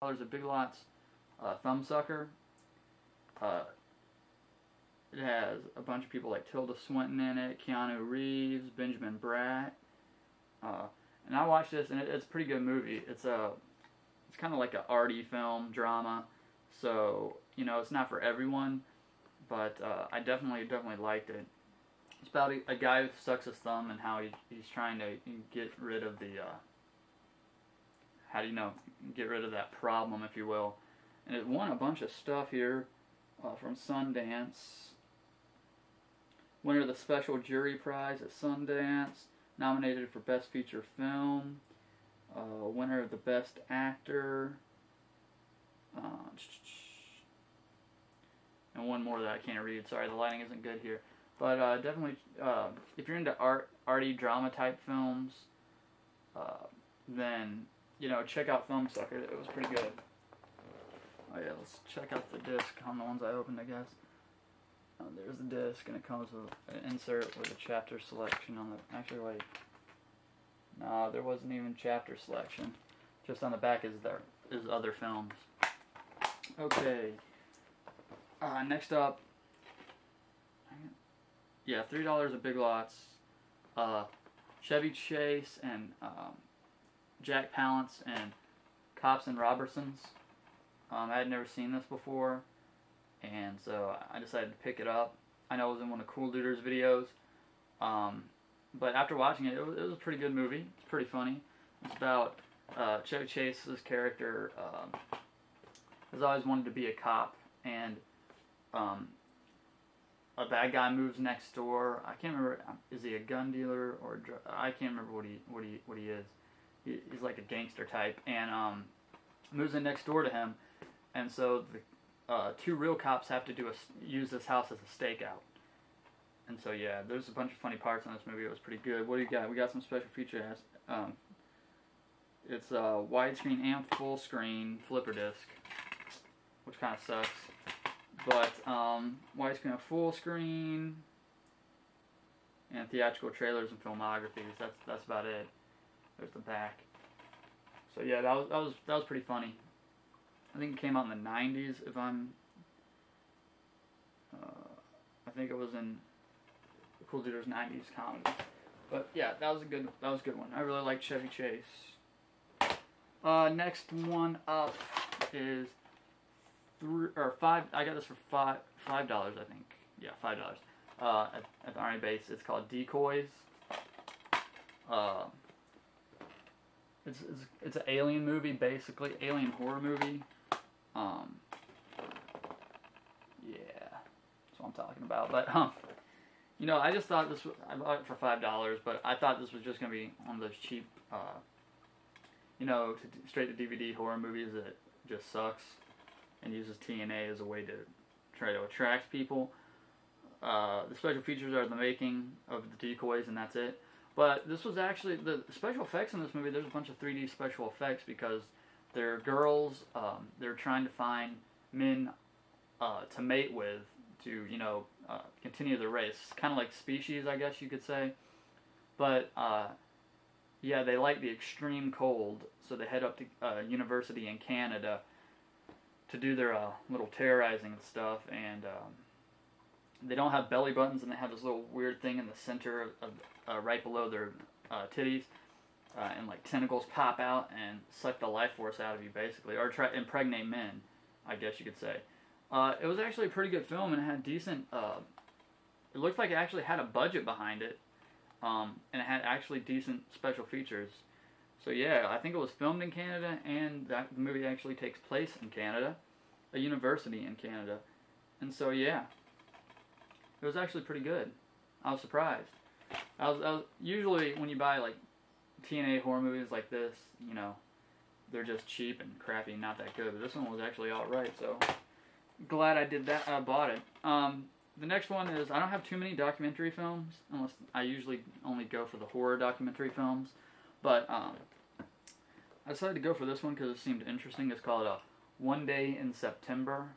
A Big Lots Thumbsucker. It has a bunch of people like Tilda Swinton in it, Keanu Reeves, Benjamin Bratt. And I watched this, and it's a pretty good movie. It's kind of like an arty film, drama. So, you know, it's not for everyone, but I definitely liked it. It's about a guy who sucks his thumb and how he's trying to get rid of the, get rid of that problem, if you will. And it won a bunch of stuff here from Sundance. Winner of the Special Jury Prize at Sundance. Nominated for Best Feature Film. Winner of the Best Actor. And one more that I can't read. Sorry, the lighting isn't good here. But definitely, if you're into arty drama type films, then, you know, check out Thumbsucker. It was pretty good. Oh yeah, let's check out the disc on the ones I opened, I guess. There's the disc, and it comes with an insert with a chapter selection on the... Actually, wait. No, there wasn't even chapter selection. Just on the back is other films. Okay. Next up... Yeah, $3 at Big Lots. Chevy Chase and Jack Palance and Cops and Robertsons. I had never seen this before, and so I decided to pick it up. I know it was in one of Cool Duder's videos, but after watching it, it was a pretty good movie. It's pretty funny. It's about Chevy Chase's character has always wanted to be a cop, and a bad guy moves next door. I can't remember. Is he a gun dealer or I can't remember what he is. He's like a gangster type, and moves in next door to him. And so the two real cops have to use this house as a stakeout. And so yeah, there's a bunch of funny parts in this movie. It was pretty good. What do you got? We got some special features. It's widescreen and full screen flipper disc, which kind of sucks. But widescreen and full screen, and theatrical trailers and filmographies. That's about it. There's the back. So yeah, that was pretty funny. I think it came out in the 90s. I think it was in Cool Duder's 90s comedy. But yeah, that was a good one. I really like Chevy Chase. Next one up is $5. I got this for $5. I think. Yeah, $5. At the Army base. It's called Decoys. It's an alien movie, basically, alien horror movie. Yeah, that's what I'm talking about. But you know, I just thought I bought it for $5, but I thought this was just gonna be one of those cheap, you know, straight to DVD horror movies that just sucks and uses TNA as a way to try to attract people. The special features are the making of the decoys, and that's it. But this was actually, the special effects in this movie, there's a bunch of 3D special effects because they're girls, they're trying to find men to mate with to, you know, continue the race. Kind of like Species, I guess you could say. But, yeah, they like the extreme cold, so they head up to a university in Canada to do their little terrorizing and stuff, and they don't have belly buttons, and they have this little weird thing in the center of right below their titties, and like tentacles pop out and suck the life force out of you, basically, or try to impregnate men, I guess you could say. It was actually a pretty good film, and it had decent. It looked like it actually had a budget behind it, and it had actually decent special features. So yeah, I think it was filmed in Canada, and the movie actually takes place in Canada, a university in Canada, and so yeah. It was actually pretty good. I was surprised. I was usually when you buy like TNA horror movies like this, you know, they're just cheap and crappy, not that good. But this one was actually all right. So glad I did that. I bought it. The next one is, I don't have too many documentary films, unless I usually only go for the horror documentary films. But I decided to go for this one because it seemed interesting. It's called One Day in September.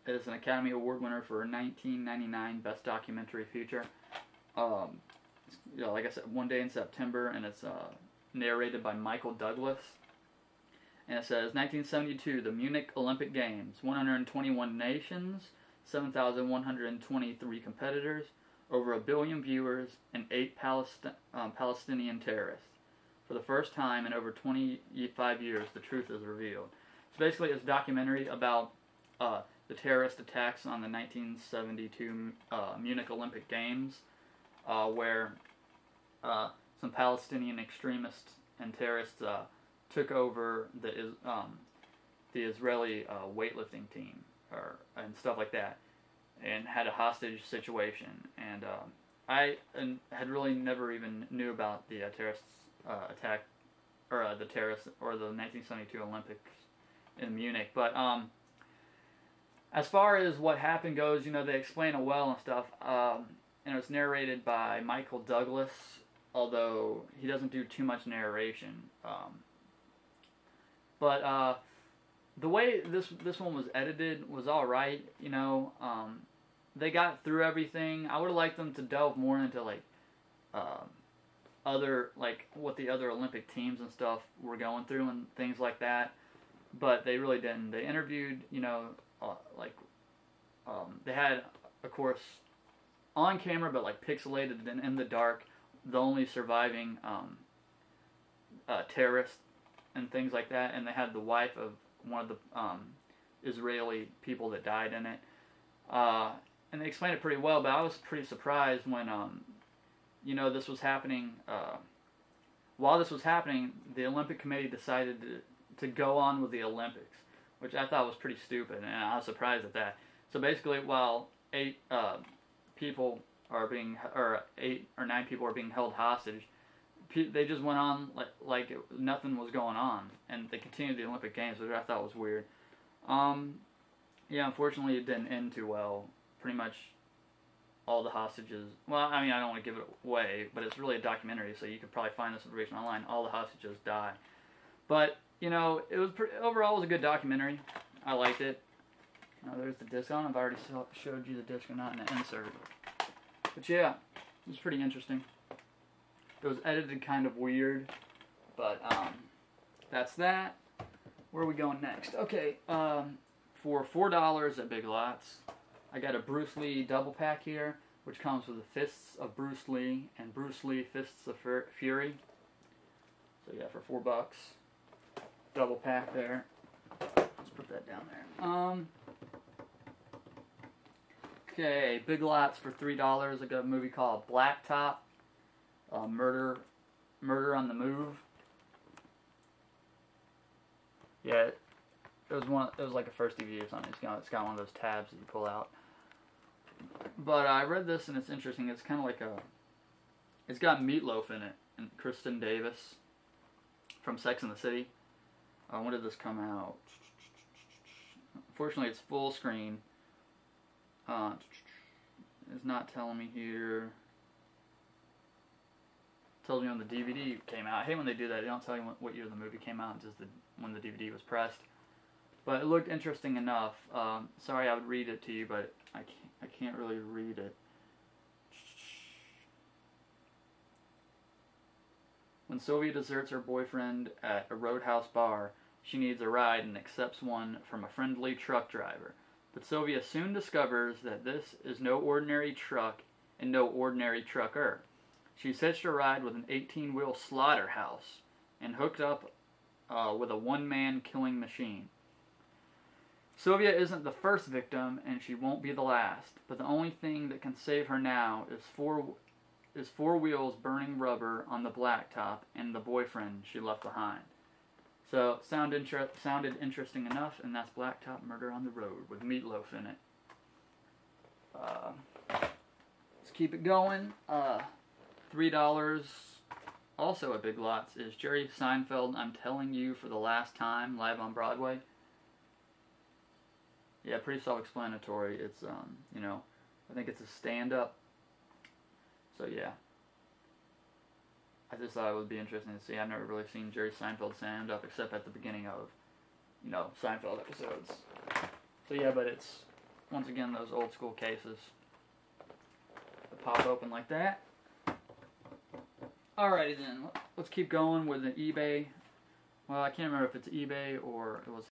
It is an Academy Award winner for 1999 Best Documentary Feature. You know, like I said, One Day in September, and it's narrated by Michael Douglas. And it says 1972, the Munich Olympic Games, 121 nations, 7,123 competitors, over 1 billion viewers, and 8 Palestinian terrorists. For the first time in over 25 years, the truth is revealed. So basically, it's a documentary about the terrorist attacks on the 1972 Munich Olympic Games, where some Palestinian extremists and terrorists took over the Israeli weightlifting team and stuff like that, and had a hostage situation. And I had really never even knew about the terrorist attack, or the terrorists, or the 1972 Olympics in Munich. But as far as what happened goes, they explain it well and stuff. And it was narrated by Michael Douglas, although he doesn't do too much narration. But the way this one was edited was all right. They got through everything. I would have liked them to delve more into what the other Olympic teams and stuff were going through and things like that. But they really didn't. They interviewed, they had, of course, on camera, but pixelated and in the dark, the only surviving terrorist and things like that. And they had the wife of one of the Israeli people that died in it. And they explained it pretty well, but I was pretty surprised when, this was happening. While this was happening, the Olympic Committee decided to go on with the Olympics, which I thought was pretty stupid, and I was surprised at that. So basically, while 8 or 9 people are being held hostage, they just went on like nothing was going on, and they continued the Olympic Games, which I thought was weird. Yeah, unfortunately, it didn't end too well. Pretty much all the hostages. Well, I mean, I don't want to give it away, but it's really a documentary, so you could probably find this information online. All the hostages die, but it was overall it was a good documentary. I liked it. There's the disc on. I've already showed you the disc or not in the insert. But yeah, it was pretty interesting. It was edited kind of weird, but that's that. Where are we going next? Okay, for $4 at Big Lots, I got a Bruce Lee double pack here, which comes with the Fists of Bruce Lee and Bruce Lee Fists of Fury. So yeah, for $4, double pack there. Let's put that down there. Okay, Big Lots for $3. I got a movie called Blacktop, Murder on the Move. Yeah, it was like a first DVD or something. It's got one of those tabs that you pull out. But I read this and it's interesting. It's kind of like it's got Meatloaf in it and Kristen Davis from Sex and the City. When did this come out? Unfortunately, it's full screen. It's not telling me here. It tells me when the DVD came out. I hate when they do that. They don't tell you what year the movie came out, just when the DVD was pressed. But it looked interesting enough. Sorry, I would read it to you, but I can't really read it. When Sylvia deserts her boyfriend at a roadhouse bar, she needs a ride and accepts one from a friendly truck driver. But Sylvia soon discovers that this is no ordinary truck and no ordinary trucker. She's hitched a ride with an 18-wheel slaughterhouse and hooked up with a one-man killing machine. Sylvia isn't the first victim, and she won't be the last. But the only thing that can save her now is four wheels burning rubber on the blacktop and the boyfriend she left behind. So sounded interesting enough, and that's Blacktop Murder on the Road with Meatloaf in it. Let's keep it going. $3 also at Big Lots is Jerry Seinfeld, I'm Telling You for the Last Time, live on Broadway. Yeah, pretty self-explanatory. It's, I think it's a stand-up. So, yeah. I just thought it would be interesting to see. I've never really seen Jerry Seinfeld stand-up except at the beginning of, Seinfeld episodes. So, yeah, but it's, once again, those old-school cases that pop open like that. Alrighty then, let's keep going with an eBay well, I can't remember if it's eBay or it was